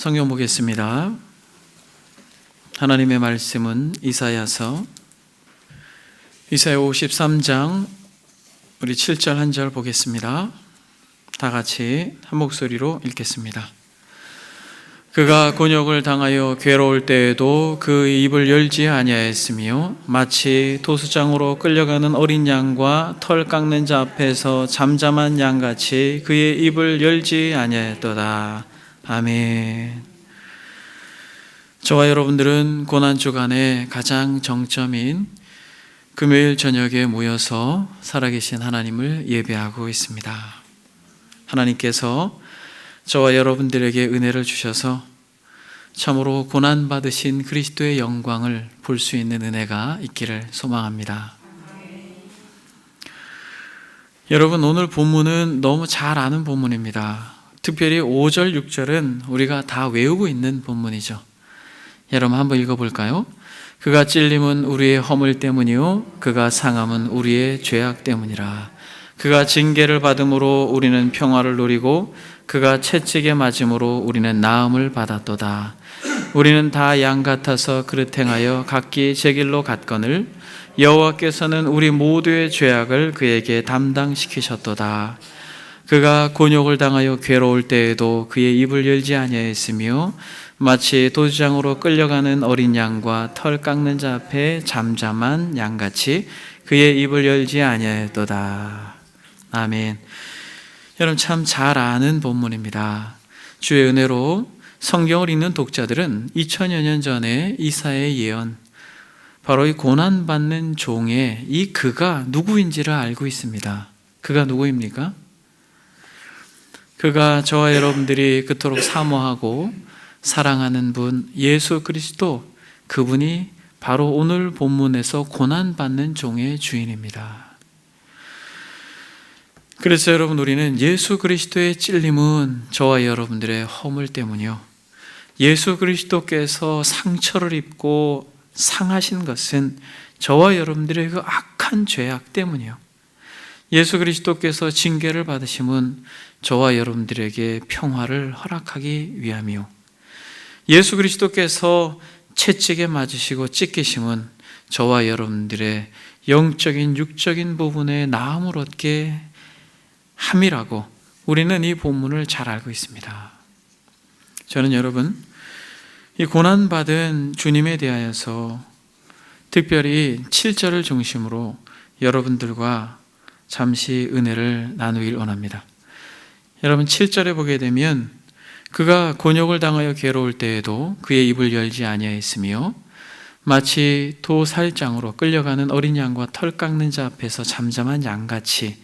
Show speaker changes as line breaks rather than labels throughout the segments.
성경 보겠습니다. 하나님의 말씀은 이사야 53장 우리 7절 한 절 보겠습니다. 다 같이 한 목소리로 읽겠습니다. 그가 곤욕을 당하여 괴로울 때에도 그 입을 열지 아니하였으며 마치 도수장으로 끌려가는 어린 양과 털 깎는 자 앞에서 잠잠한 양같이 그의 입을 열지 아니하였도다. 아멘. 저와 여러분들은 고난주간의 가장 정점인 금요일 저녁에 모여서 살아계신 하나님을 예배하고 있습니다. 하나님께서 저와 여러분들에게 은혜를 주셔서 참으로 고난받으신 그리스도의 영광을 볼 수 있는 은혜가 있기를 소망합니다. 여러분, 오늘 본문은 너무 잘 아는 본문입니다. 특별히 5절, 6절은 우리가 다 외우고 있는 본문이죠. 여러분 한번 읽어볼까요? 그가 찔림은 우리의 허물 때문이요 그가 상함은 우리의 죄악 때문이라. 그가 징계를 받음으로 우리는 평화를 누리고 그가 채찍에 맞음으로 우리는 나음을 받았도다. 우리는 다 양 같아서 그릇 행하여 각기 제 길로 갔거늘 여호와께서는 우리 모두의 죄악을 그에게 담당시키셨도다. 그가 곤욕을 당하여 괴로울 때에도 그의 입을 열지 아니하였으며 마치 도주장으로 끌려가는 어린 양과 털 깎는 자 앞에 잠잠한 양같이 그의 입을 열지 아니하였도다. 아멘. 여러분 참 잘 아는 본문입니다. 주의 은혜로 성경을 읽는 독자들은 2000여 년 전에 이사야의 예언, 바로 이 고난받는 종의 이 그가 누구인지를 알고 있습니다. 그가 누구입니까? 그가 저와 여러분들이 그토록 사모하고 사랑하는 분 예수 그리스도, 그분이 바로 오늘 본문에서 고난받는 종의 주인입니다. 그래서 여러분, 우리는 예수 그리스도의 찔림은 저와 여러분들의 허물 때문이요 예수 그리스도께서 상처를 입고 상하신 것은 저와 여러분들의 그 악한 죄악 때문이요 예수 그리스도께서 징계를 받으심은 저와 여러분들에게 평화를 허락하기 위함이요 예수 그리스도께서 채찍에 맞으시고 찢기심은 저와 여러분들의 영적인 육적인 부분에 나음을 얻게 함이라고 우리는 이 본문을 잘 알고 있습니다. 저는 여러분, 이 고난받은 주님에 대하여서 특별히 7절을 중심으로 여러분들과 잠시 은혜를 나누길 원합니다. 여러분 7절에 보게 되면 그가 곤욕을 당하여 괴로울 때에도 그의 입을 열지 아니하였으며 마치 도살장으로 끌려가는 어린 양과 털 깎는 자 앞에서 잠잠한 양같이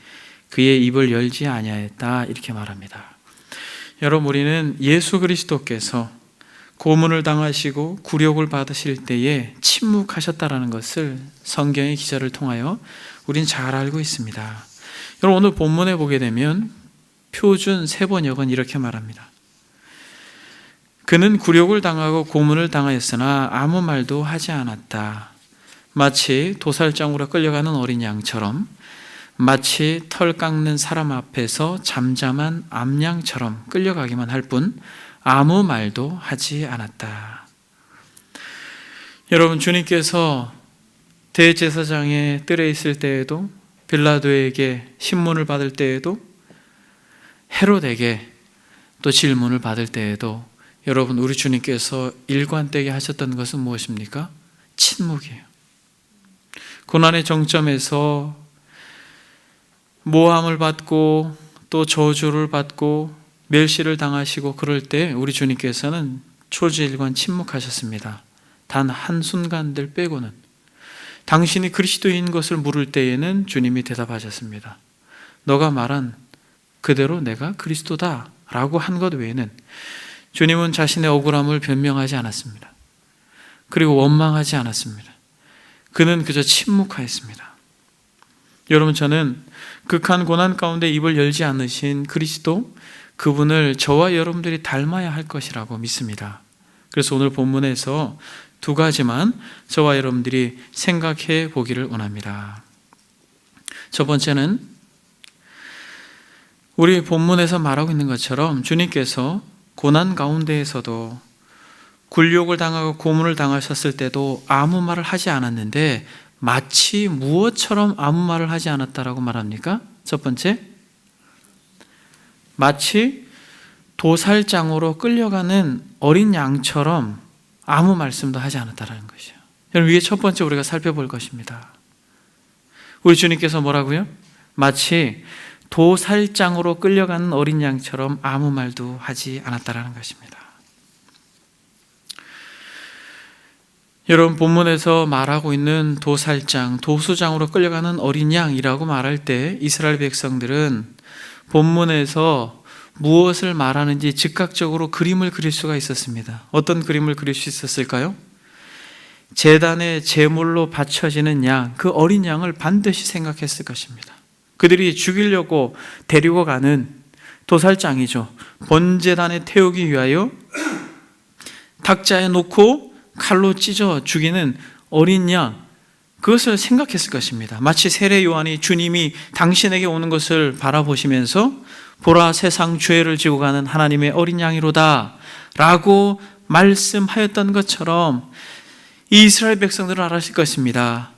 그의 입을 열지 아니하였다, 이렇게 말합니다. 여러분, 우리는 예수 그리스도께서 고문을 당하시고 굴욕을 받으실 때에 침묵하셨다라는 것을 성경의 기자를 통하여 우린 잘 알고 있습니다. 여러분, 오늘 본문에 보게 되면 표준 세번역은 이렇게 말합니다. 그는 굴욕을 당하고 고문을 당하였으나 아무 말도 하지 않았다. 마치 도살장으로 끌려가는 어린 양처럼, 마치 털 깎는 사람 앞에서 잠잠한 암양처럼 끌려가기만 할 뿐 아무 말도 하지 않았다. 여러분, 주님께서 대제사장의 뜰에 있을 때에도, 빌라도에게 신문을 받을 때에도, 헤롯에게 또 질문을 받을 때에도 여러분, 우리 주님께서 일관되게 하셨던 것은 무엇입니까? 침묵이에요. 고난의 정점에서 모함을 받고 또 저주를 받고 멸시를 당하시고 그럴 때 우리 주님께서는 초지일관 침묵하셨습니다. 단 한순간들 빼고는. 당신이 그리스도인 것을 물을 때에는 주님이 대답하셨습니다. 너가 말한 그대로 내가 그리스도다 라고 한 것 외에는 주님은 자신의 억울함을 변명하지 않았습니다. 그리고 원망하지 않았습니다. 그는 그저 침묵하였습니다. 여러분, 저는 극한 고난 가운데 입을 열지 않으신 그리스도, 그분을 저와 여러분들이 닮아야 할 것이라고 믿습니다. 그래서 오늘 본문에서 두 가지만 저와 여러분들이 생각해 보기를 원합니다. 첫 번째는 우리 본문에서 말하고 있는 것처럼 주님께서 고난 가운데에서도 굴욕을 당하고 고문을 당하셨을 때도 아무 말을 하지 않았는데 마치 무엇처럼 아무 말을 하지 않았다라고 말합니까? 첫 번째, 마치 도살장으로 끌려가는 어린 양처럼 아무 말씀도 하지 않았다라는 것이요. 여러분, 이게 첫 번째 우리가 살펴볼 것입니다. 우리 주님께서 뭐라고요? 마치 도살장으로 끌려가는 어린 양처럼 아무 말도 하지 않았다라는 것입니다. 여러분, 본문에서 말하고 있는 도살장, 도수장으로 끌려가는 어린 양이라고 말할 때 이스라엘 백성들은 본문에서 무엇을 말하는지 즉각적으로 그림을 그릴 수가 있었습니다. 어떤 그림을 그릴 수 있었을까요? 제단의 제물로 바쳐지는 양, 그 어린 양을 반드시 생각했을 것입니다. 그들이 죽이려고 데리고 가는 도살장이죠. 번제단에 태우기 위하여 탁자에 놓고 칼로 찢어 죽이는 어린 양, 그것을 생각했을 것입니다. 마치 세례 요한이 주님이 당신에게 오는 것을 바라보시면서 보라, 세상 죄를 지고 가는 하나님의 어린 양이로다 라고 말씀하였던 것처럼 이 이스라엘 백성들은 알았을 것입니다.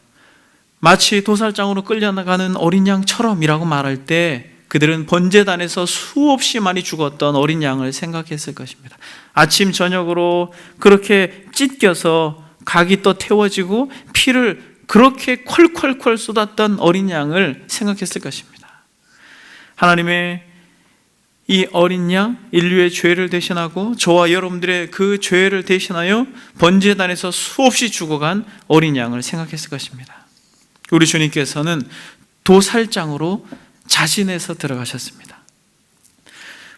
마치 도살장으로 끌려나가는 어린 양처럼이라고 말할 때 그들은 번제단에서 수없이 많이 죽었던 어린 양을 생각했을 것입니다. 아침 저녁으로 그렇게 찢겨서 각이 또 태워지고 피를 그렇게 콸콸콸 쏟았던 어린 양을 생각했을 것입니다. 하나님의 이 어린 양, 인류의 죄를 대신하고 저와 여러분들의 그 죄를 대신하여 번제단에서 수없이 죽어간 어린 양을 생각했을 것입니다. 우리 주님께서는 도살장으로 자신에서 들어가셨습니다.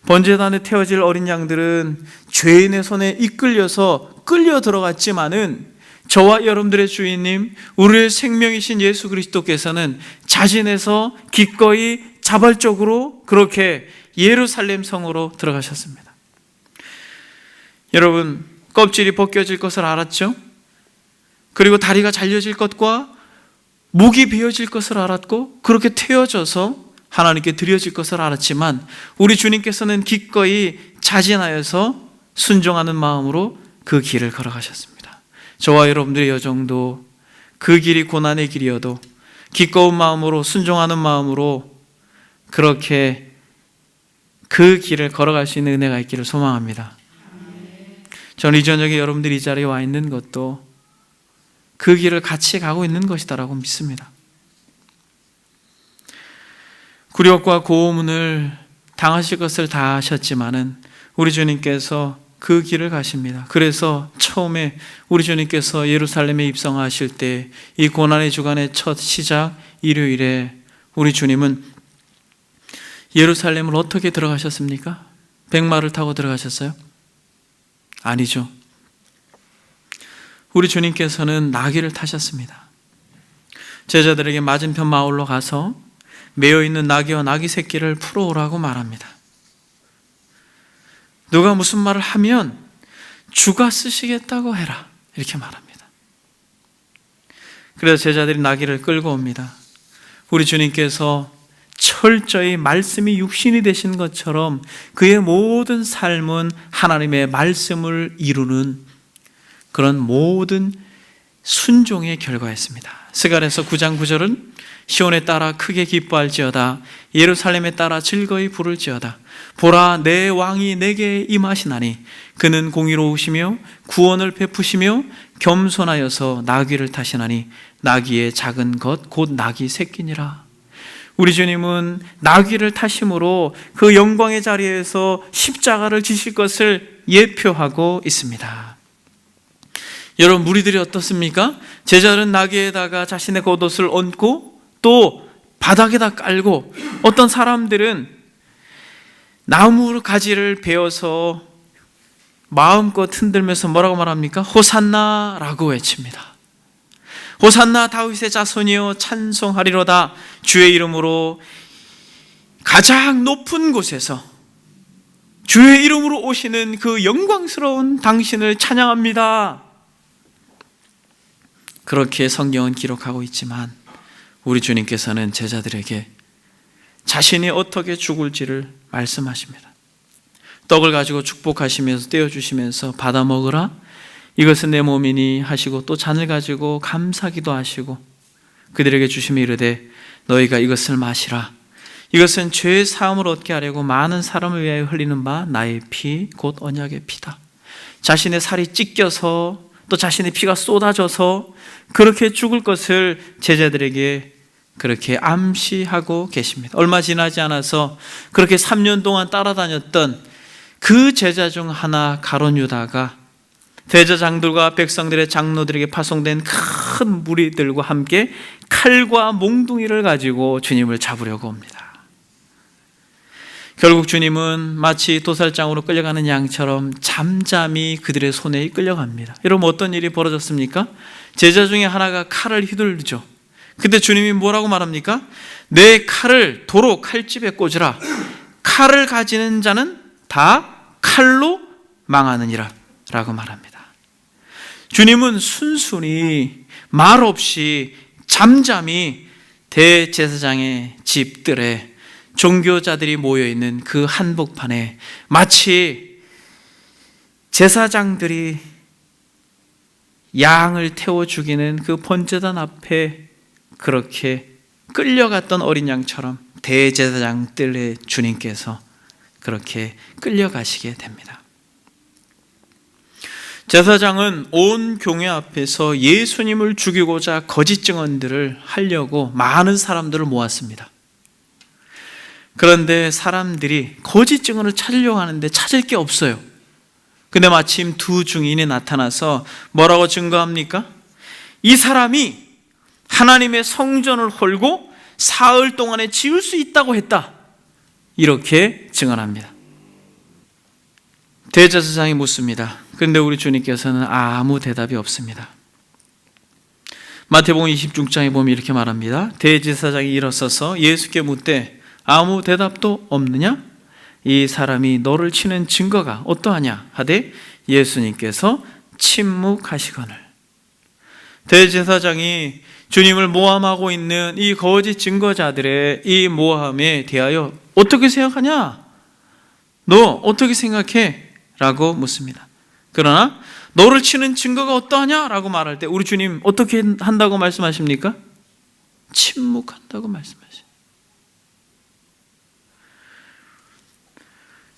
번제단에 태워질 어린 양들은 죄인의 손에 이끌려서 끌려 들어갔지만은 저와 여러분들의 주인님, 우리의 생명이신 예수 그리스도께서는 자신에서 기꺼이 자발적으로 그렇게 예루살렘 성으로 들어가셨습니다. 여러분, 껍질이 벗겨질 것을 알았죠? 그리고 다리가 잘려질 것과 목이 베어질 것을 알았고 그렇게 태워져서 하나님께 드려질 것을 알았지만 우리 주님께서는 기꺼이 자진하여서 순종하는 마음으로 그 길을 걸어가셨습니다. 저와 여러분들의 여정도 그 길이 고난의 길이어도 기꺼운 마음으로 순종하는 마음으로 그렇게 그 길을 걸어갈 수 있는 은혜가 있기를 소망합니다. 저는 이 저녁에 여러분들이 이 자리에 와 있는 것도 그 길을 같이 가고 있는 것이다라고 믿습니다. 굴욕과 고문을 당하실 것을 다 아셨지만은 우리 주님께서 그 길을 가십니다. 그래서 처음에 우리 주님께서 예루살렘에 입성하실 때 이 고난의 주간의 첫 시작 일요일에 우리 주님은 예루살렘을 어떻게 들어가셨습니까? 백마를 타고 들어가셨어요? 아니죠. 우리 주님께서는 나귀를 타셨습니다. 제자들에게 맞은편 마을로 가서 매어있는 나귀와 나귀 새끼를 풀어오라고 말합니다. 누가 무슨 말을 하면 주가 쓰시겠다고 해라, 이렇게 말합니다. 그래서 제자들이 나귀를 끌고 옵니다. 우리 주님께서 철저히 말씀이 육신이 되신 것처럼 그의 모든 삶은 하나님의 말씀을 이루는 그런 모든 순종의 결과였습니다. 스가랴서 9장 9절은 시온에 따라 크게 기뻐할지어다, 예루살렘에 따라 즐거이 부를지어다. 보라, 내 왕이 내게 임하시나니 그는 공의로우시며 구원을 베푸시며 겸손하여서 나귀를 타시나니 나귀의 작은 것 곧 나귀 새끼니라. 우리 주님은 나귀를 타심으로 그 영광의 자리에서 십자가를 지실 것을 예표하고 있습니다. 여러분, 무리들이 어떻습니까? 제자들은 나귀에다가 자신의 겉옷을 얹고 또 바닥에다 깔고, 어떤 사람들은 나무 가지를 베어서 마음껏 흔들면서 뭐라고 말합니까? 호산나 라고 외칩니다. 호산나 다윗의 자손이여 찬송하리로다. 주의 이름으로 가장 높은 곳에서 주의 이름으로 오시는 그 영광스러운 당신을 찬양합니다. 그렇게 성경은 기록하고 있지만 우리 주님께서는 제자들에게 자신이 어떻게 죽을지를 말씀하십니다. 떡을 가지고 축복하시면서 떼어주시면서 받아 먹으라, 이것은 내 몸이니 하시고 또 잔을 가지고 감사기도 하시고 그들에게 주시며 이르되 너희가 이것을 마시라, 이것은 죄의 사함을 얻게 하려고 많은 사람을 위하여 흘리는 바 나의 피 곧 언약의 피다. 자신의 살이 찢겨서 또 자신의 피가 쏟아져서 그렇게 죽을 것을 제자들에게 그렇게 암시하고 계십니다. 얼마 지나지 않아서 그렇게 3년 동안 따라다녔던 그 제자 중 하나 가룟 유다가 대제사장들과 백성들의 장로들에게 파송된 큰 무리들과 함께 칼과 몽둥이를 가지고 주님을 잡으려고 옵니다. 결국 주님은 마치 도살장으로 끌려가는 양처럼 잠잠히 그들의 손에 끌려갑니다. 여러분, 어떤 일이 벌어졌습니까? 제자 중에 하나가 칼을 휘둘르죠. 근데 주님이 뭐라고 말합니까? 내 칼을 도로 칼집에 꽂으라. 칼을 가지는 자는 다 칼로 망하느니라 라고 말합니다. 주님은 순순히 말 없이 잠잠히 대제사장의 집들에 종교자들이 모여있는 그 한복판에 마치 제사장들이 양을 태워 죽이는 그 번제단 앞에 그렇게 끌려갔던 어린 양처럼 대제사장들의 주님께서 그렇게 끌려가시게 됩니다. 제사장은 온 교회 앞에서 예수님을 죽이고자 거짓 증언들을 하려고 많은 사람들을 모았습니다. 그런데 사람들이 거짓 증언을 찾으려고 하는데 찾을 게 없어요. 근데 마침 두 증인이 나타나서 뭐라고 증거합니까? 이 사람이 하나님의 성전을 헐고 사흘 동안에 지을 수 있다고 했다, 이렇게 증언합니다. 대제사장이 묻습니다. 그런데 우리 주님께서는 아무 대답이 없습니다. 마태복음 26장에 보면 이렇게 말합니다. 대제사장이 일어서서 예수께 묻되 아무 대답도 없느냐? 이 사람이 너를 치는 증거가 어떠하냐? 하되 예수님께서 침묵하시거늘. 대제사장이 주님을 모함하고 있는 이 거짓 증거자들의 이 모함에 대하여 어떻게 생각하냐? 너 어떻게 생각해? 라고 묻습니다. 그러나 너를 치는 증거가 어떠하냐? 라고 말할 때 우리 주님 어떻게 한다고 말씀하십니까? 침묵한다고 말씀하십니다.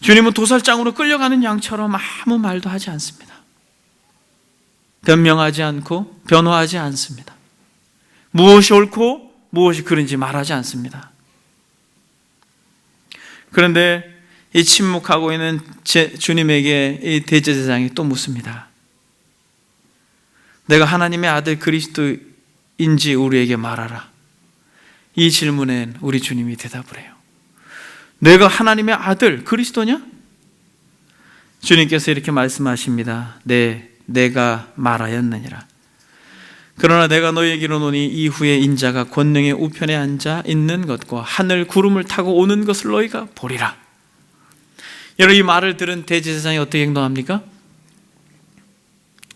주님은 도살장으로 끌려가는 양처럼 아무 말도 하지 않습니다. 변명하지 않고 변호하지 않습니다. 무엇이 옳고 무엇이 그른지 말하지 않습니다. 그런데 이 침묵하고 있는 주님에게 이 대제사장이 또 묻습니다. 내가 하나님의 아들 그리스도인지 우리에게 말하라. 이 질문엔 우리 주님이 대답을 해요. 내가 하나님의 아들 그리스도냐? 주님께서 이렇게 말씀하십니다. 네, 내가 말하였느니라. 그러나 내가 너희에게 이르노니 이후에 인자가 권능의 우편에 앉아 있는 것과 하늘 구름을 타고 오는 것을 너희가 보리라. 여러분, 이 말을 들은 대제사장이 어떻게 행동합니까?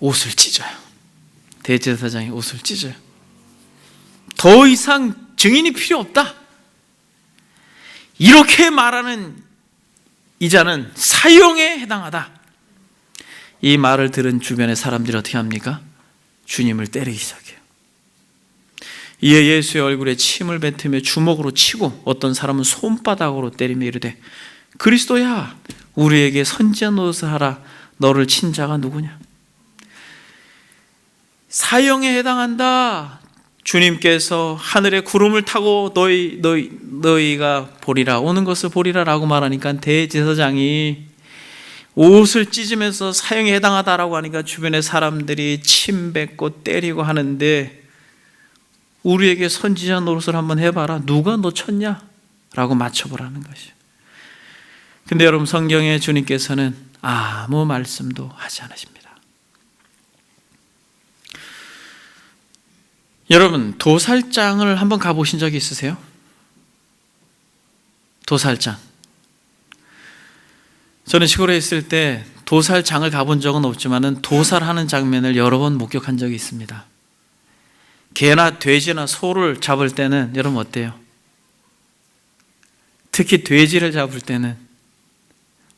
옷을 찢어요. 대제사장이 옷을 찢어요. 더 이상 증인이 필요 없다. 이렇게 말하는 이 자는 사형에 해당하다. 이 말을 들은 주변의 사람들이 어떻게 합니까? 주님을 때리기 시작해요. 이에 예수의 얼굴에 침을 뱉으며 주먹으로 치고 어떤 사람은 손바닥으로 때리며 이르되 그리스도야, 우리에게 선지자 노릇을 하라. 너를 친 자가 누구냐? 사형에 해당한다. 주님께서 하늘의 구름을 타고 너희가 보리라, 오는 것을 보리라 라고 말하니까 대제사장이 옷을 찢으면서 사형에 해당하다라고 하니까 주변의 사람들이 침 뱉고 때리고 하는데 우리에게 선지자 노릇을 한번 해봐라. 누가 너 쳤냐? 라고 맞춰보라는 것이에요. 근데 여러분, 성경에 주님께서는 아무 말씀도 하지 않으십니다. 여러분, 도살장을 한번 가보신 적이 있으세요? 도살장. 저는 시골에 있을 때 도살장을 가본 적은 없지만 도살하는 장면을 여러 번 목격한 적이 있습니다. 개나 돼지나 소를 잡을 때는 여러분 어때요? 특히 돼지를 잡을 때는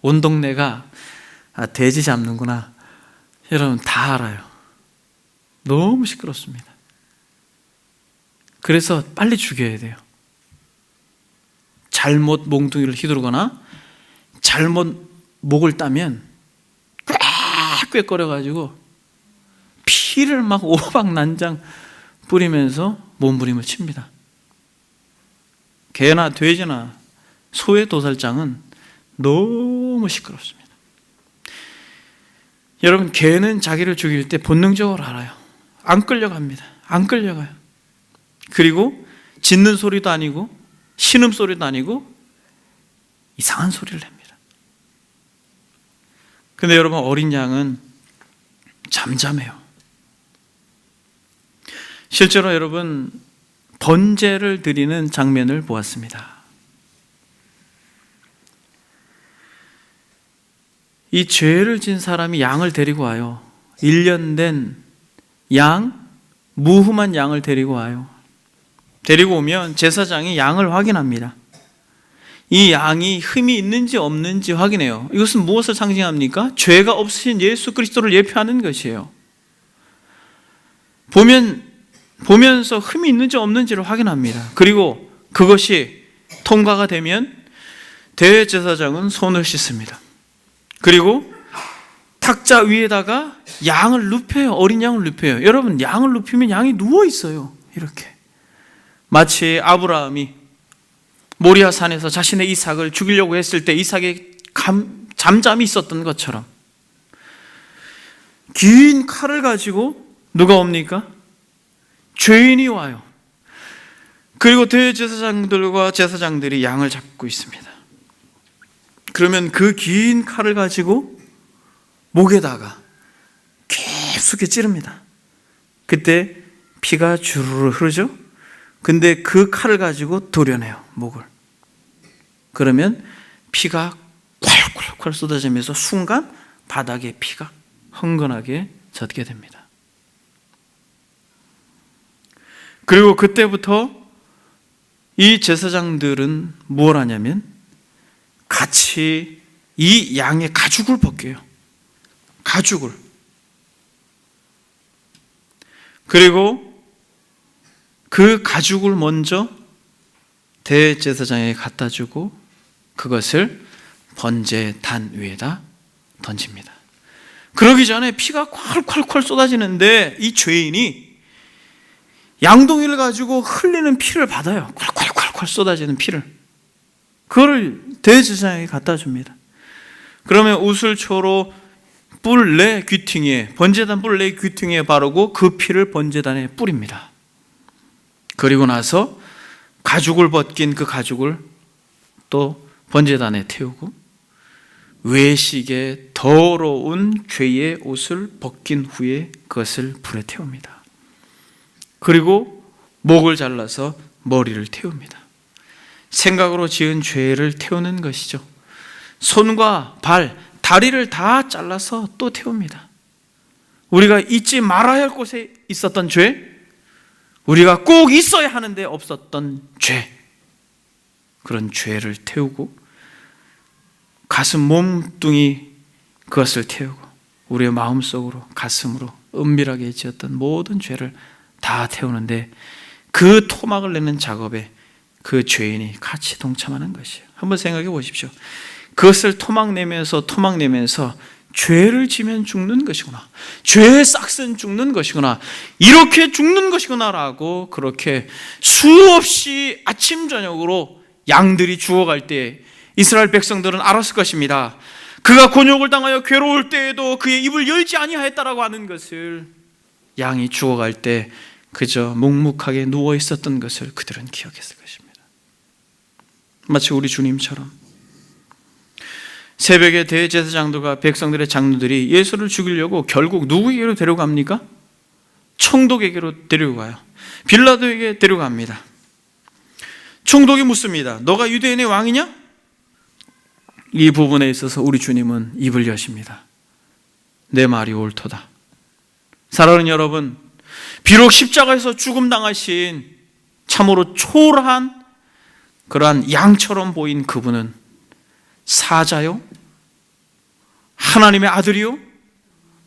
온 동네가 돼지 잡는구나. 여러분 다 알아요. 너무 시끄럽습니다. 그래서 빨리 죽여야 돼요. 잘못 몽둥이를 휘두르거나 잘못 목을 따면 꽥꽥거려가지고 피를 막 오박난장 뿌리면서 몸부림을 칩니다. 개나 돼지나 소의 도살장은 너무 시끄럽습니다. 여러분, 개는 자기를 죽일 때 본능적으로 알아요. 안 끌려갑니다. 안 끌려가요. 그리고 짖는 소리도 아니고 신음소리도 아니고 이상한 소리를 냅니다. 근데 여러분, 어린 양은 잠잠해요. 실제로 여러분, 번제를 드리는 장면을 보았습니다. 이 죄를 진 사람이 양을 데리고 와요. 1년 된 양, 무흠한 양을 데리고 와요. 데리고 오면 제사장이 양을 확인합니다. 이 양이 흠이 있는지 없는지 확인해요. 이것은 무엇을 상징합니까? 죄가 없으신 예수 그리스도를 예표하는 것이에요. 보면서 흠이 있는지 없는지를 확인합니다. 그리고 그것이 통과가 되면 대제사장은 손을 씻습니다. 그리고 탁자 위에다가 양을 눕혀요. 어린 양을 눕혀요. 여러분, 양을 눕히면 양이 누워 있어요. 이렇게. 마치 아브라함이 모리아 산에서 자신의 이삭을 죽이려고 했을 때 이삭이 잠잠히 있었던 것처럼 긴 칼을 가지고 누가 옵니까? 죄인이 와요. 그리고 대제사장들과 제사장들이 양을 잡고 있습니다. 그러면 그 긴 칼을 가지고 목에다가 깊숙이 찌릅니다. 그때 피가 주르르 흐르죠? 근데 그 칼을 가지고 도려내요, 목을. 그러면 피가 콸콸콸 쏟아지면서 순간 바닥에 피가 흥건하게 젖게 됩니다. 그리고 그때부터 이 제사장들은 뭘 하냐면 같이 이 양의 가죽을 벗겨요. 가죽을. 그리고 그 가죽을 먼저 대제사장에게 갖다 주고 그것을 번제단 위에다 던집니다. 그러기 전에 피가 콸콸콸 쏟아지는데 이 죄인이 양동이를 가지고 흘리는 피를 받아요. 콸콸콸콸 쏟아지는 피를. 그거를 대제사장에게 갖다 줍니다. 그러면 우슬초로 뿔 내 귀퉁이에, 번제단 뿔 내 귀퉁이에 바르고 그 피를 번제단에 뿌립니다. 그리고 나서 가죽을 벗긴 그 가죽을 또 번제단에 태우고 외식의 더러운 죄의 옷을 벗긴 후에 그것을 불에 태웁니다. 그리고 목을 잘라서 머리를 태웁니다. 생각으로 지은 죄를 태우는 것이죠. 손과 발, 다리를 다 잘라서 또 태웁니다. 우리가 잊지 말아야 할 곳에 있었던 죄, 우리가 꼭 있어야 하는데 없었던 죄, 그런 죄를 태우고 가슴 몸뚱이 그것을 태우고 우리의 마음속으로 가슴으로 은밀하게 지었던 모든 죄를 다 태우는데 그 토막을 내는 작업에 그 죄인이 같이 동참하는 것이에요. 한번 생각해 보십시오. 그것을 토막내면서 죄를 지면 죽는 것이구나, 죄의 싹은 죽는 것이구나, 이렇게 죽는 것이구나라고 그렇게 수없이 아침 저녁으로 양들이 죽어갈 때 이스라엘 백성들은 알았을 것입니다. 그가 곤욕을 당하여 괴로울 때에도 그의 입을 열지 아니하였다라고 하는 것을, 양이 죽어갈 때 그저 묵묵하게 누워 있었던 것을 그들은 기억했을 것입니다. 마치 우리 주님처럼 새벽에 대제사장들과 백성들의 장로들이 예수를 죽이려고 결국 누구에게로 데려갑니까? 총독에게로 데려가요. 빌라도에게 데려갑니다. 총독이 묻습니다. 너가 유대인의 왕이냐? 이 부분에 있어서 우리 주님은 입을 여십니다. 내 말이 옳도다. 사랑하는 여러분, 비록 십자가에서 죽음 당하신 참으로 초라한 그러한 양처럼 보인 그분은 사자요, 하나님의 아들이요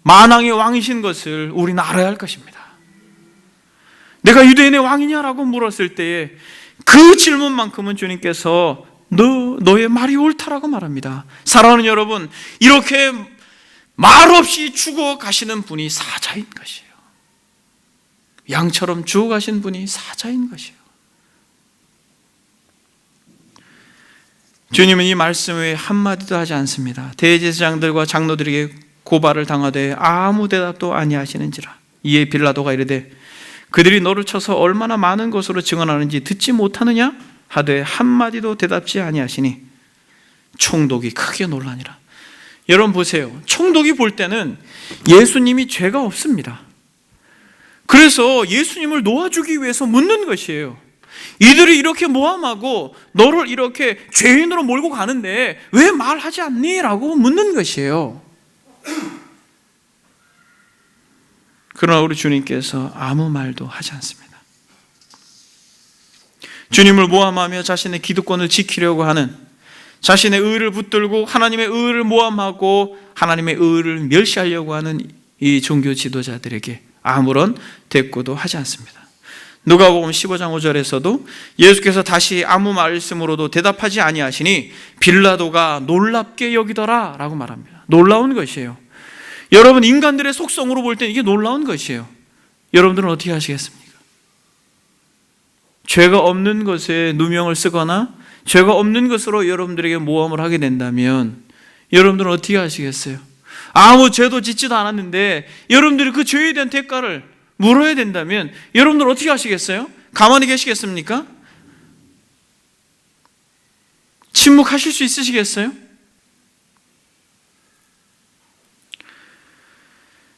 만왕의 왕이신 것을 우리는 알아야 할 것입니다. 내가 유대인의 왕이냐라고 물었을 때에 그 질문만큼은 주님께서 너의 말이 옳다라고 말합니다. 사랑하는 여러분, 이렇게 말없이 죽어가시는 분이 사자인 것이에요. 양처럼 죽어가신 분이 사자인 것이에요. 주님은 이 말씀 외에 한마디도 하지 않습니다. 대제사장들과 장로들에게 고발을 당하되 아무 대답도 아니하시는지라. 이에 빌라도가 이르되 그들이 너를 쳐서 얼마나 많은 것으로 증언하는지 듣지 못하느냐 하되 한마디도 대답지 아니하시니 총독이 크게 놀라니라. 여러분 보세요. 총독이 볼 때는 예수님이 죄가 없습니다. 그래서 예수님을 놓아주기 위해서 묻는 것이에요. 이들이 이렇게 모함하고 너를 이렇게 죄인으로 몰고 가는데 왜 말하지 않니? 라고 묻는 것이에요. 그러나 우리 주님께서 아무 말도 하지 않습니다. 주님을 모함하며 자신의 기득권을 지키려고 하는, 자신의 의를 붙들고 하나님의 의를 모함하고 하나님의 의를 멸시하려고 하는 이 종교 지도자들에게 아무런 대꾸도 하지 않습니다. 누가복음 15장 5절에서도 예수께서 다시 아무 말씀으로도 대답하지 아니하시니 빌라도가 놀랍게 여기더라 라고 말합니다. 놀라운 것이에요. 여러분, 인간들의 속성으로 볼 때 이게 놀라운 것이에요. 여러분들은 어떻게 하시겠습니까? 죄가 없는 것에 누명을 쓰거나 죄가 없는 것으로 여러분들에게 모함을 하게 된다면 여러분들은 어떻게 하시겠어요? 아무 죄도 짓지도 않았는데 여러분들이 그 죄에 대한 대가를 물어야 된다면 여러분들 어떻게 하시겠어요? 가만히 계시겠습니까? 침묵하실 수 있으시겠어요?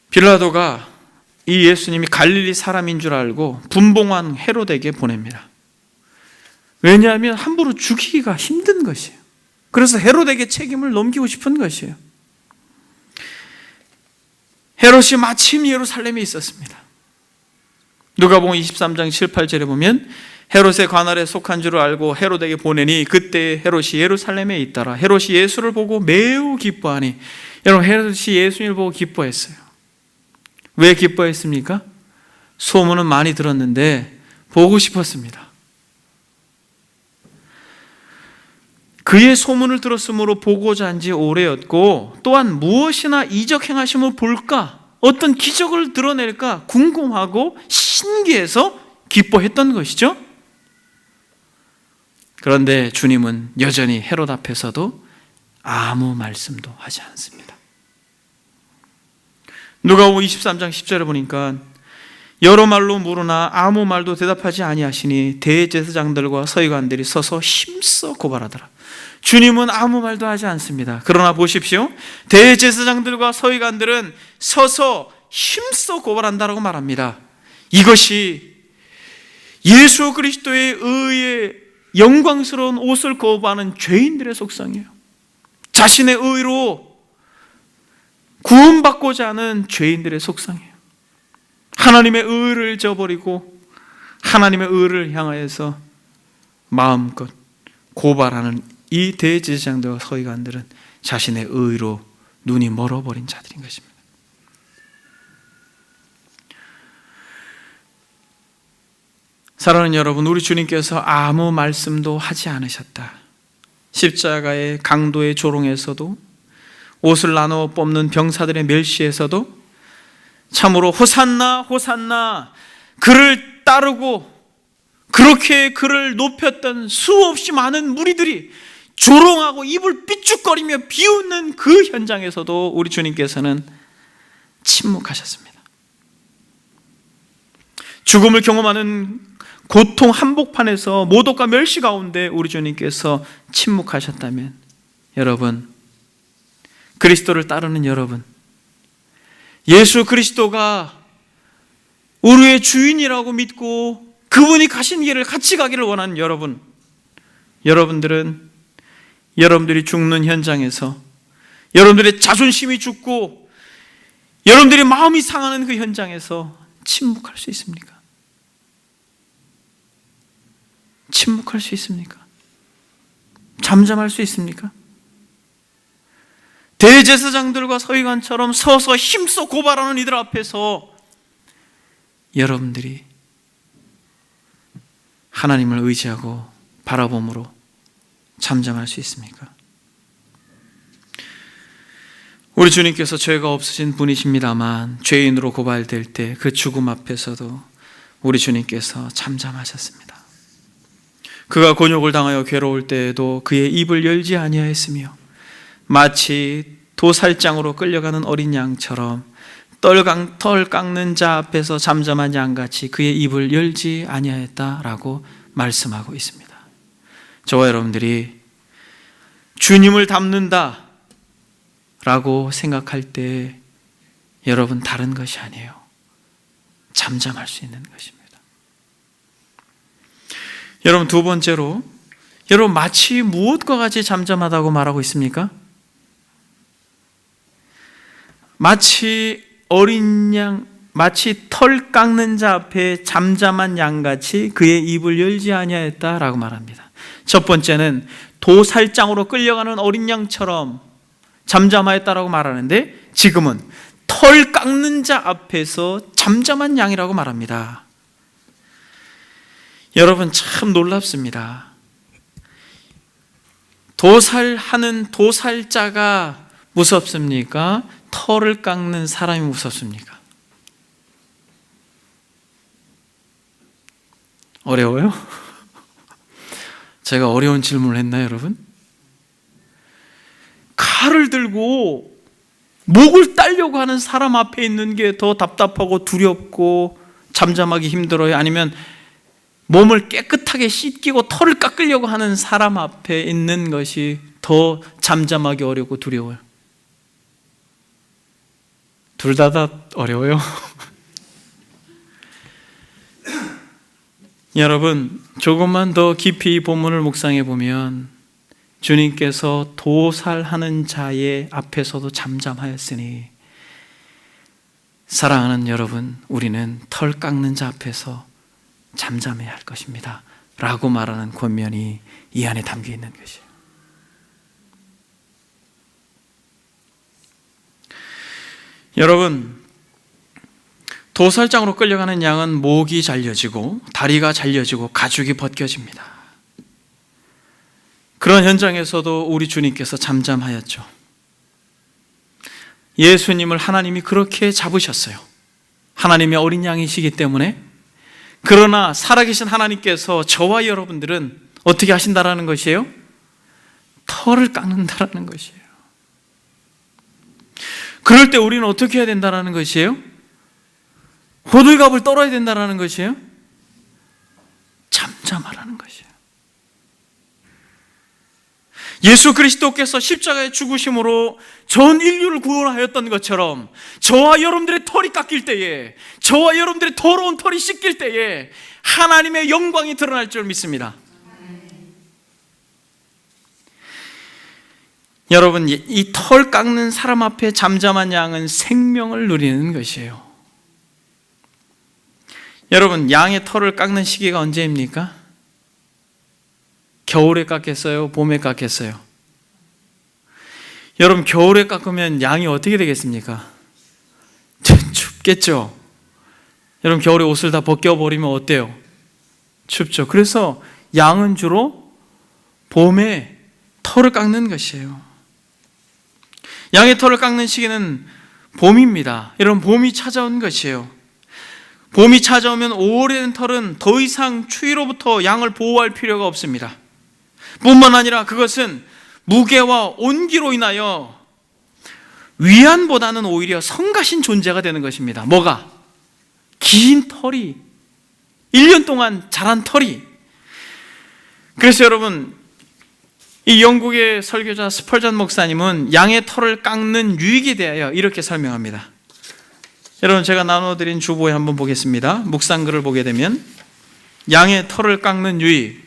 빌라도가 이 예수님이 갈릴리 사람인 줄 알고 분봉왕 헤롯에게 보냅니다. 왜냐하면 함부로 죽이기가 힘든 것이에요. 그래서 헤롯에게 책임을 넘기고 싶은 것이에요. 헤롯이 마침 예루살렘에 있었습니다. 누가복음 23장 7, 8절에 보면 헤롯의 관할에 속한 줄을 알고 헤롯에게 보내니 그때 헤롯이 예루살렘에 있더라. 헤롯이 예수를 보고 매우 기뻐하니, 여러분, 헤롯이 예수님을 보고 기뻐했어요. 왜 기뻐했습니까? 소문은 많이 들었는데 보고 싶었습니다. 그의 소문을 들었으므로 보고자 한 지 오래였고 또한 무엇이나 이적 행하심을 볼까, 어떤 기적을 드러낼까 궁금하고 신기해서 기뻐했던 것이죠. 그런데 주님은 여전히 헤롯 앞에서도 아무 말씀도 하지 않습니다. 누가복음 23장 10절에 보니까 여러 말로 물으나 아무 말도 대답하지 아니하시니 대제사장들과 서기관들이 서서 힘써 고발하더라. 주님은 아무 말도 하지 않습니다. 그러나 보십시오. 대제사장들과 서기관들은 서서 힘써 고발한다고 말합니다. 이것이 예수 그리스도의 의에 영광스러운 옷을 거부하는 죄인들의 속성이에요. 자신의 의로 구원받고자 하는 죄인들의 속성이에요. 하나님의 의를 저버리고 하나님의 의를 향하여서 마음껏 고발하는 이 대제사장들과 서기관들은 자신의 의로 눈이 멀어버린 자들인 것입니다. 사랑하는 여러분, 우리 주님께서 아무 말씀도 하지 않으셨다. 십자가의 강도의 조롱에서도, 옷을 나누어 뽑는 병사들의 멸시에서도 참으로 호산나 호산나 그를 따르고 그렇게 그를 높였던 수없이 많은 무리들이 조롱하고 입을 삐죽거리며 비웃는 그 현장에서도 우리 주님께서는 침묵하셨습니다. 죽음을 경험하는 고통 한복판에서 모독과 멸시 가운데 우리 주님께서 침묵하셨다면, 여러분, 그리스도를 따르는 여러분, 예수 그리스도가 우리의 주인이라고 믿고 그분이 가신 길을 같이 가기를 원하는 여러분, 여러분들은 여러분들이 죽는 현장에서 여러분들의 자존심이 죽고 여러분들이 마음이 상하는 그 현장에서 침묵할 수 있습니까? 침묵할 수 있습니까? 잠잠할 수 있습니까? 대제사장들과 서기관처럼 서서 힘써 고발하는 이들 앞에서 여러분들이 하나님을 의지하고 바라봄으로 잠잠할 수 있습니까? 우리 주님께서 죄가 없으신 분이십니다만 죄인으로 고발될 때 그 죽음 앞에서도 우리 주님께서 잠잠하셨습니다. 그가 곤욕을 당하여 괴로울 때에도 그의 입을 열지 아니하였으며 마치 도살장으로 끌려가는 어린 양처럼 털 깎는 자 앞에서 잠잠한 양같이 그의 입을 열지 아니하였다라고 말씀하고 있습니다. 저와 여러분들이 주님을 닮는다 라고 생각할 때 여러분 다른 것이 아니에요. 잠잠할 수 있는 것입니다. 여러분 두 번째로, 여러분 마치 무엇과 같이 잠잠하다고 말하고 있습니까? 마치 어린 양, 마치 털 깎는 자 앞에 잠잠한 양같이 그의 입을 열지 아니하였다라고 말합니다. 첫 번째는 도살장으로 끌려가는 어린 양처럼 잠잠하였다라고 말하는데, 지금은 털 깎는 자 앞에서 잠잠한 양이라고 말합니다. 여러분 참 놀랍습니다. 도살하는 도살자가 무섭습니까? 털을 깎는 사람이 무섭습니까? 어려워요? 제가 어려운 질문을 했나요, 여러분? 칼을 들고 목을 따려고 하는 사람 앞에 있는 게 더 답답하고 두렵고 잠잠하기 힘들어요? 아니면 몸을 깨끗하게 씻기고 털을 깎으려고 하는 사람 앞에 있는 것이 더 잠잠하기 어렵고 두려워요? 둘 다 어려워요. 여러분, 조금만 더 깊이 이 본문을 묵상해 보면 주님께서 도살하는 자의 앞에서도 잠잠하였으니, 사랑하는 여러분, 우리는 털 깎는 자 앞에서 잠잠해야 할 것입니다 라고 말하는 권면이 이 안에 담겨 있는 것이에요. 여러분, 도살장으로 끌려가는 양은 목이 잘려지고 다리가 잘려지고 가죽이 벗겨집니다. 그런 현장에서도 우리 주님께서 잠잠하였죠. 예수님을 하나님이 그렇게 잡으셨어요. 하나님의 어린 양이시기 때문에. 그러나 살아계신 하나님께서 저와 여러분들은 어떻게 하신다라는 것이에요? 털을 깎는다라는 것이에요. 그럴 때 우리는 어떻게 해야 된다라는 것이에요? 호들갑을 떨어야 된다라는 것이에요? 잠잠하라는 것이에요. 예수 그리스도께서 십자가의 죽으심으로 전 인류를 구원하였던 것처럼 저와 여러분들의 털이 깎일 때에, 저와 여러분들의 더러운 털이 씻길 때에 하나님의 영광이 드러날 줄 믿습니다. 여러분, 이 털 깎는 사람 앞에 잠잠한 양은 생명을 누리는 것이에요. 여러분, 양의 털을 깎는 시기가 언제입니까? 겨울에 깎겠어요? 봄에 깎겠어요? 여러분, 겨울에 깎으면 양이 어떻게 되겠습니까? 춥겠죠? 여러분, 겨울에 옷을 다 벗겨버리면 어때요? 춥죠? 그래서 양은 주로 봄에 털을 깎는 것이에요. 양의 털을 깎는 시기는 봄입니다. 여러분, 봄이 찾아온 것이에요. 봄이 찾아오면 오래된 털은 더 이상 추위로부터 양을 보호할 필요가 없습니다. 뿐만 아니라 그것은 무게와 온기로 인하여 위안보다는 오히려 성가신 존재가 되는 것입니다. 뭐가? 긴 털이, 1년 동안 자란 털이. 그래서 여러분, 이 영국의 설교자 스펄전 목사님은 양의 털을 깎는 유익에 대하여 이렇게 설명합니다. 여러분, 제가 나눠드린 주보에 한번 보겠습니다. 묵상글을 보게 되면 양의 털을 깎는 유익,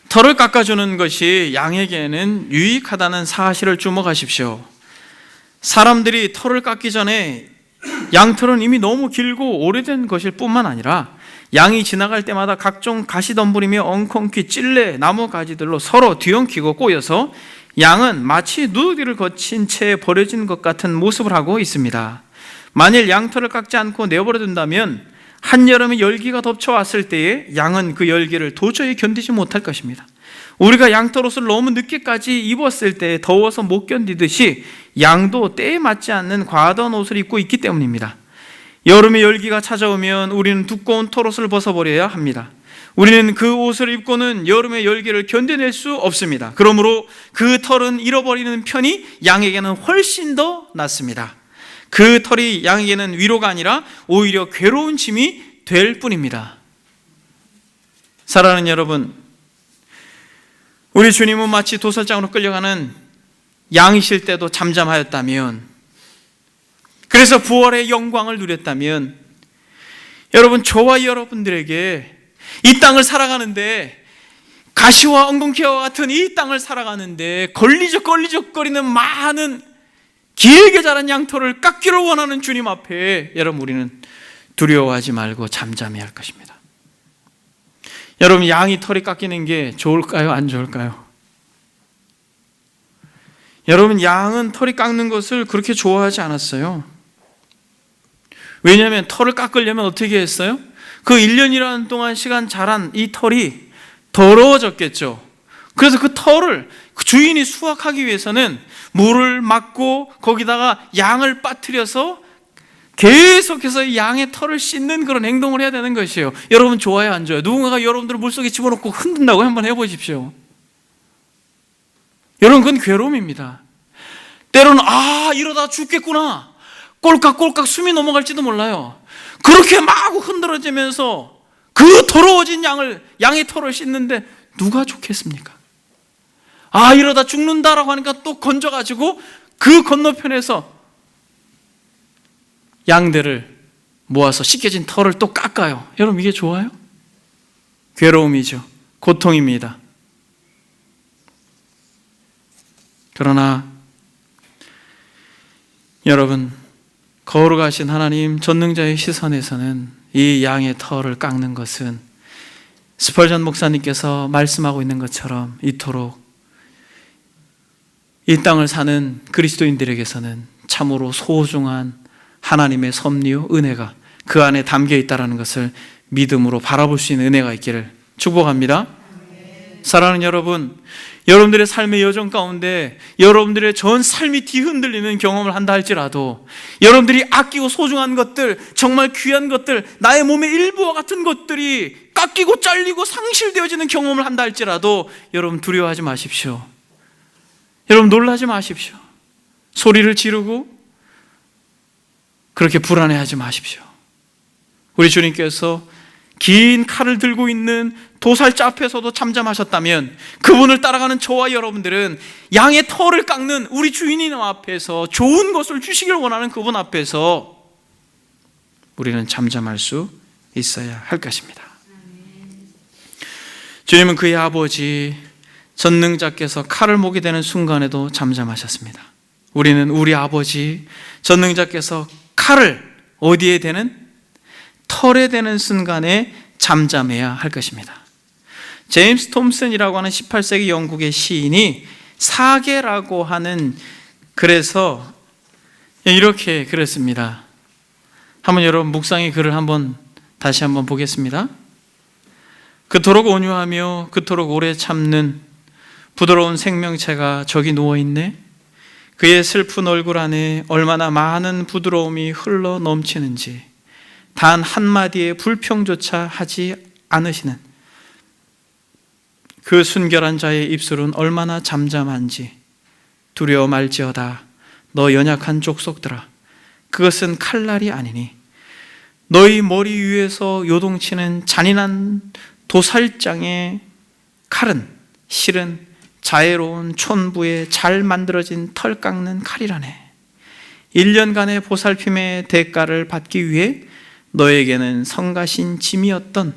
털을 깎아주는 것이 양에게는 유익하다는 사실을 주목하십시오. 사람들이 털을 깎기 전에 양털은 이미 너무 길고 오래된 것일 뿐만 아니라 양이 지나갈 때마다 각종 가시덤불이며 엉겅퀴, 찔레, 나무 가지들로 서로 뒤엉키고 꼬여서 양은 마치 누더기를 거친 채 버려진 것 같은 모습을 하고 있습니다. 만일 양털을 깎지 않고 내버려 둔다면 한여름에 열기가 덮쳐왔을 때에 양은 그 열기를 도저히 견디지 못할 것입니다. 우리가 양털 옷을 너무 늦게까지 입었을 때 더워서 못 견디듯이 양도 때에 맞지 않는 과다한 옷을 입고 있기 때문입니다. 여름에 열기가 찾아오면 우리는 두꺼운 털옷을 벗어버려야 합니다. 우리는 그 옷을 입고는 여름의 열기를 견뎌낼 수 없습니다. 그러므로 그 털은 잃어버리는 편이 양에게는 훨씬 더 낫습니다. 그 털이 양에게는 위로가 아니라 오히려 괴로운 짐이 될 뿐입니다. 사랑하는 여러분, 우리 주님은 마치 도살장으로 끌려가는 양이실 때도 잠잠하였다면, 그래서 부활의 영광을 누렸다면, 여러분, 저와 여러분들에게 이 땅을 살아가는데, 가시와 엉겅퀴와 같은 이 땅을 살아가는데 걸리적거리는 많은 길게 자란 양털을 깎기를 원하는 주님 앞에 여러분, 우리는 두려워하지 말고 잠잠해야 할 것입니다. 여러분, 양이 털이 깎이는 게 좋을까요? 안 좋을까요? 여러분, 양은 털이 깎는 것을 그렇게 좋아하지 않았어요. 왜냐하면 털을 깎으려면 어떻게 했어요? 그 1년이라는 동안 시간 자란 이 털이 더러워졌겠죠. 그래서 그 털을 주인이 수확하기 위해서는 물을 막고 거기다가 양을 빠뜨려서 계속해서 양의 털을 씻는 그런 행동을 해야 되는 것이에요. 여러분, 좋아요, 안 좋아요? 누군가가 여러분들을 물속에 집어넣고 흔든다고 한번 해보십시오. 여러분, 그건 괴로움입니다. 때로는 이러다 죽겠구나, 꼴깍꼴깍 숨이 넘어갈지도 몰라요. 그렇게 막 흔들어지면서 그 더러워진 양의 털을 씻는데 누가 좋겠습니까? 이러다 죽는다라고 하니까 또 건져가지고 그 건너편에서 양들을 모아서 씻겨진 털을 또 깎아요. 여러분, 이게 좋아요? 괴로움이죠. 고통입니다. 그러나 여러분, 거룩하신 하나님 전능자의 시선에서는 이 양의 털을 깎는 것은 스펄전 목사님께서 말씀하고 있는 것처럼 이토록 이 땅을 사는 그리스도인들에게서는 참으로 소중한 하나님의 섭리요 은혜가 그 안에 담겨 있다는 것을 믿음으로 바라볼 수 있는 은혜가 있기를 축복합니다. 사랑하는 여러분, 여러분들의 삶의 여정 가운데 여러분들의 전 삶이 뒤흔들리는 경험을 한다 할지라도, 여러분들이 아끼고 소중한 것들, 정말 귀한 것들, 나의 몸의 일부와 같은 것들이 깎이고 잘리고 상실되어지는 경험을 한다 할지라도 여러분, 두려워하지 마십시오. 여러분, 놀라지 마십시오. 소리를 지르고 그렇게 불안해하지 마십시오. 우리 주님께서 긴 칼을 들고 있는 도살자 앞에서도 잠잠하셨다면, 그분을 따라가는 저와 여러분들은 양의 털을 깎는 우리 주인님 앞에서, 좋은 것을 주시길 원하는 그분 앞에서 우리는 잠잠할 수 있어야 할 것입니다. 주님은 그의 아버지 전능자께서 칼을 목에 대는 순간에도 잠잠하셨습니다. 우리는 우리 아버지 전능자께서 칼을 어디에 대는? 털에 대는 순간에 잠잠해야 할 것입니다. 제임스 톰슨이라고 하는 18세기 영국의 시인이 사계라고 하는 글에서 이렇게 그랬습니다. 한번 여러분, 묵상의 글을 다시 한번 보겠습니다. 그토록 온유하며 그토록 오래 참는 부드러운 생명체가 저기 누워있네. 그의 슬픈 얼굴 안에 얼마나 많은 부드러움이 흘러 넘치는지, 단 한마디의 불평조차 하지 않으시는 그 순결한 자의 입술은 얼마나 잠잠한지 두려워 말지어다. 너 연약한 족속들아, 그것은 칼날이 아니니 너희 머리 위에서 요동치는 잔인한 도살장의 칼은 실은 자애로운 촌부의 잘 만들어진 털 깎는 칼이라네. 1년간의 보살핌의 대가를 받기 위해 너에게는 성가신 짐이었던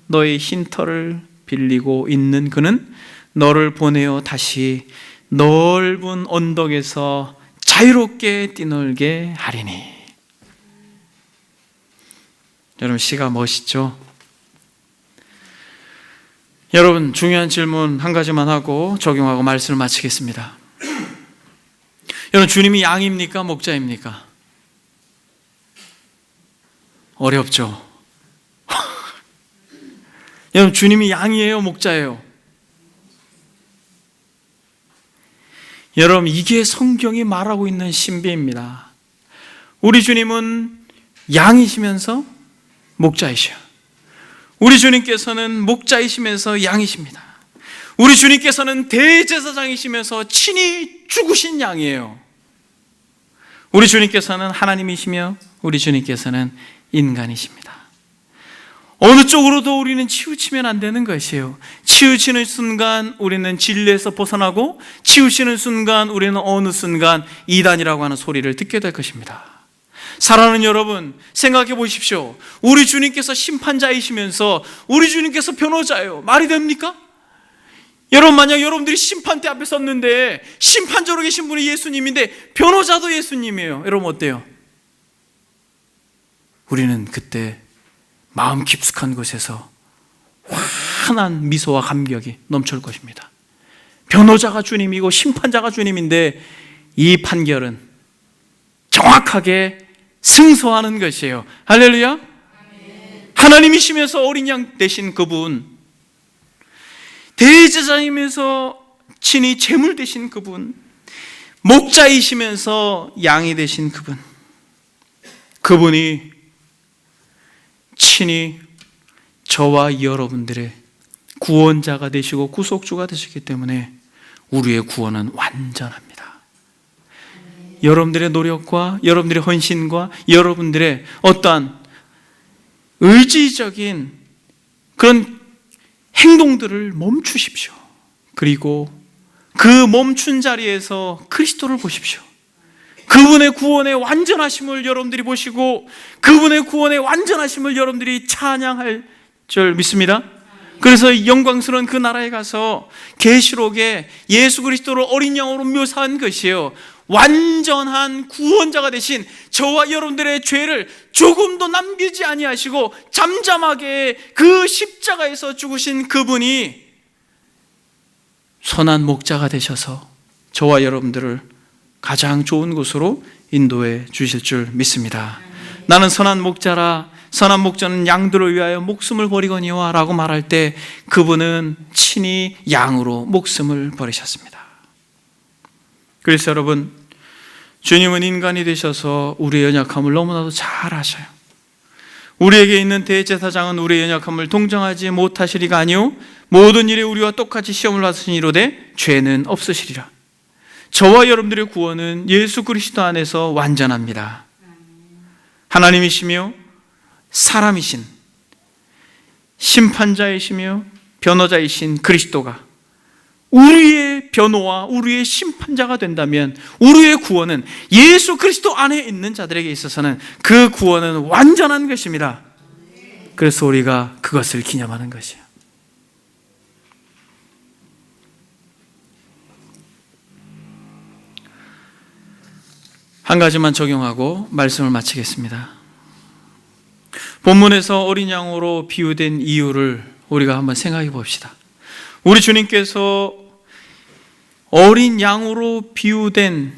너의 흰 털을 빌리고 있는 그는 너를 보내어 다시 넓은 언덕에서 자유롭게 뛰놀게 하리니. 여러분, 시가 멋있죠? 여러분, 중요한 질문 한 가지만 하고 적용하고 말씀을 마치겠습니다. 여러분, 주님이 양입니까? 목자입니까? 어렵죠. 여러분, 주님이 양이에요? 목자예요? 여러분, 이게 성경이 말하고 있는 신비입니다. 우리 주님은 양이시면서 목자이셔요. 우리 주님께서는 목자이시면서 양이십니다. 우리 주님께서는 대제사장이시면서 친히 죽으신 양이에요. 우리 주님께서는 하나님이시며 우리 주님께서는 인간이십니다. 어느 쪽으로도 우리는 치우치면 안 되는 것이에요. 치우치는 순간 우리는 진리에서 벗어나고, 치우치는 순간 우리는 어느 순간 이단이라고 하는 소리를 듣게 될 것입니다. 사랑하는 여러분, 생각해 보십시오. 우리 주님께서 심판자이시면서 우리 주님께서 변호자예요. 말이 됩니까? 여러분, 만약 여러분들이 심판대 앞에 섰는데 심판자로 계신 분이 예수님인데 변호자도 예수님이에요. 여러분, 어때요? 우리는 그때 마음 깊숙한 곳에서 환한 미소와 감격이 넘칠 것입니다. 변호자가 주님이고 심판자가 주님인데 이 판결은 정확하게 승소하는 것이에요. 할렐루야. 하나님이시면서 어린 양 되신 그분, 대제사장이면서 친히 제물 되신 그분, 목자이시면서 양이 되신 그분, 그분이 친히 저와 여러분들의 구원자가 되시고 구속주가 되셨기 때문에 우리의 구원은 완전합니다. 여러분들의 노력과 여러분들의 헌신과 여러분들의 어떠한 의지적인 그런 행동들을 멈추십시오. 그리고 그 멈춘 자리에서 그리스도를 보십시오. 그분의 구원의 완전하심을 여러분들이 보시고 그분의 구원의 완전하심을 여러분들이 찬양할 줄 믿습니다. 그래서 영광스러운 그 나라에 가서 계시록에 예수 그리스도를 어린 양으로 묘사한 것이에요. 완전한 구원자가 되신 저와 여러분들의 죄를 조금도 남기지 아니하시고 잠잠하게 그 십자가에서 죽으신 그분이 선한 목자가 되셔서 저와 여러분들을 가장 좋은 곳으로 인도해 주실 줄 믿습니다. 나는 선한 목자라, 선한 목자는 양들을 위하여 목숨을 버리거니와 라고 말할 때 그분은 친히 양으로 목숨을 버리셨습니다. 그래서 여러분, 주님은 인간이 되셔서 우리의 연약함을 너무나도 잘 아셔요. 우리에게 있는 대제사장은 우리의 연약함을 동정하지 못하시리가 아니요 모든 일에 우리와 똑같이 시험을 받으시니로되 죄는 없으시리라. 저와 여러분들의 구원은 예수 그리스도 안에서 완전합니다. 하나님이시며 사람이신 심판자이시며 변호자이신 그리스도가 우리의 변호와 우리의 심판자가 된다면 우리의 구원은 예수 그리스도 안에 있는 자들에게 있어서는 그 구원은 완전한 것입니다. 그래서 우리가 그것을 기념하는 것이에요. 한 가지만 적용하고 말씀을 마치겠습니다. 본문에서 어린 양으로 비유된 이유를 우리가 한번 생각해 봅시다. 우리 주님께서 어린 양으로 비유된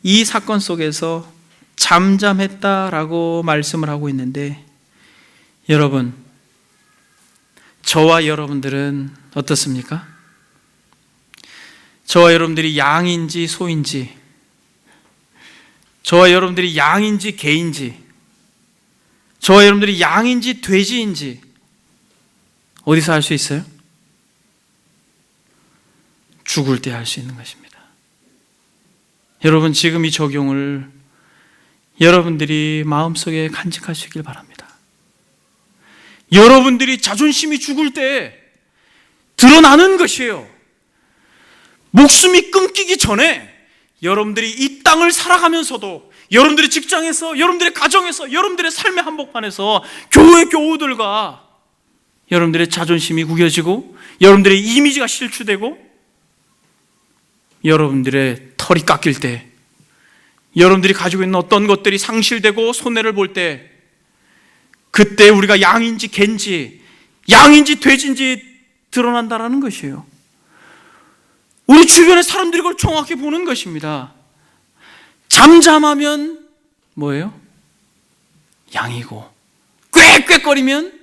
이 사건 속에서 잠잠했다라고 말씀을 하고 있는데, 여러분, 저와 여러분들은 어떻습니까? 저와 여러분들이 양인지 소인지, 저와 여러분들이 양인지 개인지, 저와 여러분들이 양인지 돼지인지 어디서 알 수 있어요? 죽을 때 알 수 있는 것입니다. 여러분, 지금 이 적용을 여러분들이 마음속에 간직하시길 바랍니다. 여러분들이 자존심이 죽을 때 드러나는 것이에요. 목숨이 끊기기 전에 여러분들이 이 땅을 살아가면서도 여러분들의 직장에서, 여러분들의 가정에서, 여러분들의 삶의 한복판에서 교회 교우들과 여러분들의 자존심이 구겨지고 여러분들의 이미지가 실추되고 여러분들의 털이 깎일 때, 여러분들이 가지고 있는 어떤 것들이 상실되고 손해를 볼 때, 그때 우리가 양인지 개인지, 양인지 돼지인지 드러난다라는 것이에요. 우리 주변의 사람들이 그걸 정확히 보는 것입니다. 잠잠하면 뭐예요? 양이고, 꽥꽥거리면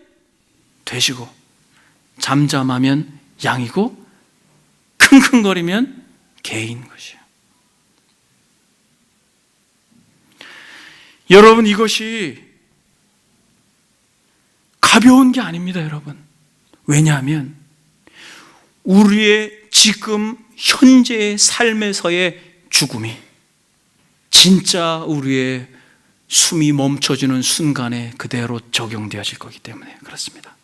돼지고, 잠잠하면 양이고, 킁킁거리면 개인 것이에요. 여러분, 이것이 가벼운 게 아닙니다, 여러분. 왜냐하면 우리의 지금 현재의 삶에서의 죽음이 진짜 우리의 숨이 멈춰지는 순간에 그대로 적용되어질 거기 때문에 그렇습니다.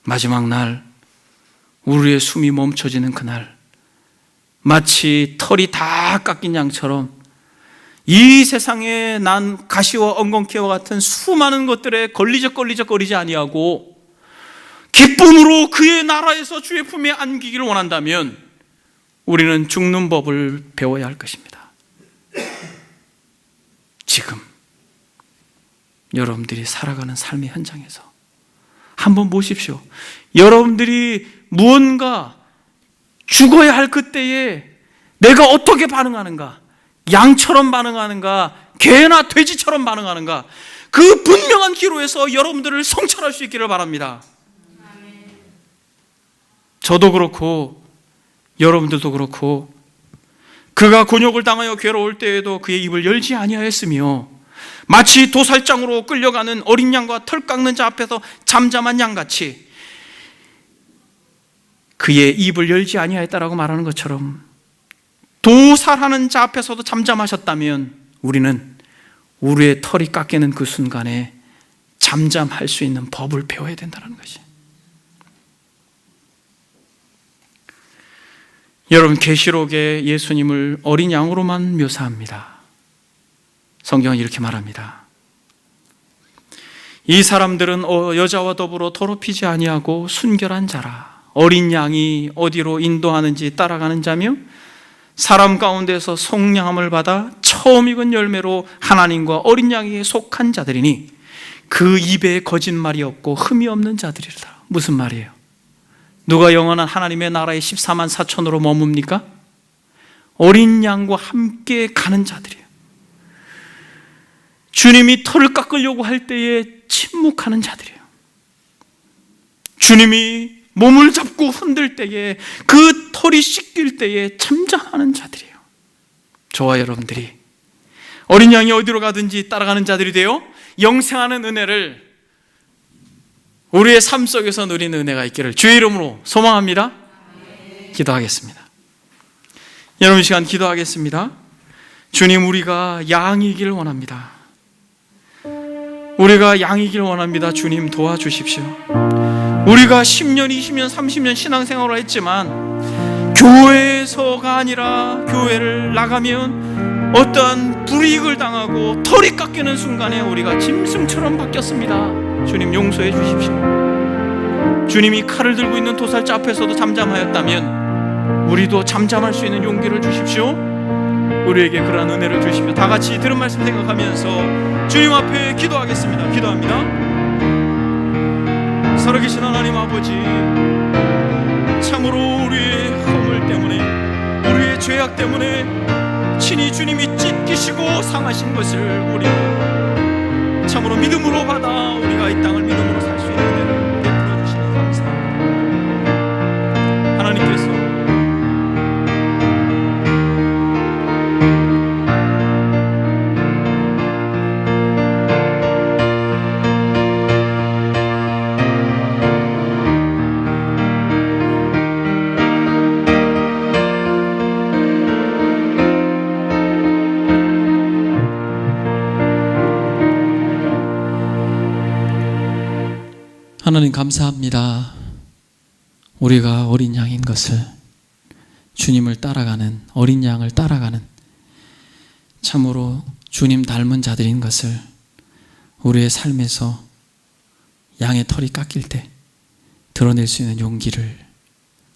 마지막 날, 우리의 숨이 멈춰지는 그날, 마치 털이 다 깎인 양처럼 이 세상에 난 가시와 엉겅퀴와 같은 수많은 것들에 걸리적거리지 아니하고 기쁨으로 그의 나라에서 주의 품에 안기기를 원한다면 우리는 죽는 법을 배워야 할 것입니다. 지금 여러분들이 살아가는 삶의 현장에서 한번 보십시오. 여러분들이 무언가 죽어야 할 그때에 내가 어떻게 반응하는가? 양처럼 반응하는가? 개나 돼지처럼 반응하는가? 그 분명한 기로에서 여러분들을 성찰할 수 있기를 바랍니다. 저도 그렇고 여러분들도 그렇고 그가 곤욕을 당하여 괴로울 때에도 그의 입을 열지 아니하였으며 마치 도살장으로 끌려가는 어린 양과 털 깎는 자 앞에서 잠잠한 양같이 그의 입을 열지 아니하였다라고 말하는 것처럼 도살하는 자 앞에서도 잠잠하셨다면 우리는 우리의 털이 깎이는 그 순간에 잠잠할 수 있는 법을 배워야 된다는 것이. 여러분, 계시록에 예수님을 어린 양으로만 묘사합니다. 성경은 이렇게 말합니다. 이 사람들은 여자와 더불어 더럽히지 아니하고 순결한 자라. 어린 양이 어디로 인도하는지 따라가는 자며 사람 가운데서 속량함을 받아 처음 익은 열매로 하나님과 어린 양에게 속한 자들이니 그 입에 거짓말이 없고 흠이 없는 자들이라. 무슨 말이에요? 누가 영원한 하나님의 나라의 14만 4천으로 머뭅니까? 어린 양과 함께 가는 자들이에요. 주님이 털을 깎으려고 할 때에 침묵하는 자들이에요. 주님이 몸을 잡고 흔들 때에 그 털이 씻길 때에 잠잠하는 자들이에요. 저와 여러분들이 어린 양이 어디로 가든지 따라가는 자들이 되어 영생하는 은혜를 우리의 삶 속에서 누리는 은혜가 있기를 주의 이름으로 소망합니다. 기도하겠습니다. 여러분, 이 시간 기도하겠습니다. 주님, 우리가 양이길 원합니다. 우리가 양이길 원합니다. 주님, 도와주십시오. 우리가 10년, 20년, 30년 신앙생활을 했지만 교회에서가 아니라 교회를 나가면 어떠한 불이익을 당하고 털이 깎이는 순간에 우리가 짐승처럼 바뀌었습니다. 주님, 용서해 주십시오. 주님이 칼을 들고 있는 도살자 앞에서도 잠잠하였다면 우리도 잠잠할 수 있는 용기를 주십시오. 우리에게 그러한 은혜를 주십시오. 다 같이 들은 말씀 생각하면서 주님 앞에 기도하겠습니다. 기도합니다. 살아계신 하나님 아버지, 참으로 우리의 허물 때문에, 우리의 죄악 때문에 친히 주님이 찢기시고 상하신 것을 우리로 참으로 믿음으로 받아 우리가 이 땅을 믿음으로 살 수 있는 은혜를 베풀어 주시니 감사합니다. 하나님께서
하나님 감사합니다. 우리가 어린 양인 것을, 주님을 따라가는, 어린 양을 따라가는 참으로 주님 닮은 자들인 것을 우리의 삶에서 양의 털이 깎일 때 드러낼 수 있는 용기를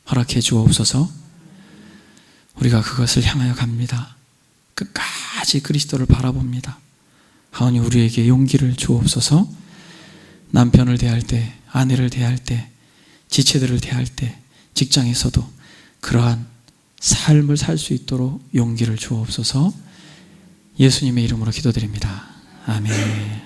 허락해 주옵소서. 우리가 그것을 향하여 갑니다. 끝까지 그리스도를 바라봅니다. 하오니 우리에게 용기를 주옵소서. 남편을 대할 때, 아내를 대할 때, 지체들을 대할 때, 직장에서도 그러한 삶을 살 수 있도록 용기를 주옵소서. 예수님의 이름으로 기도드립니다. 아멘.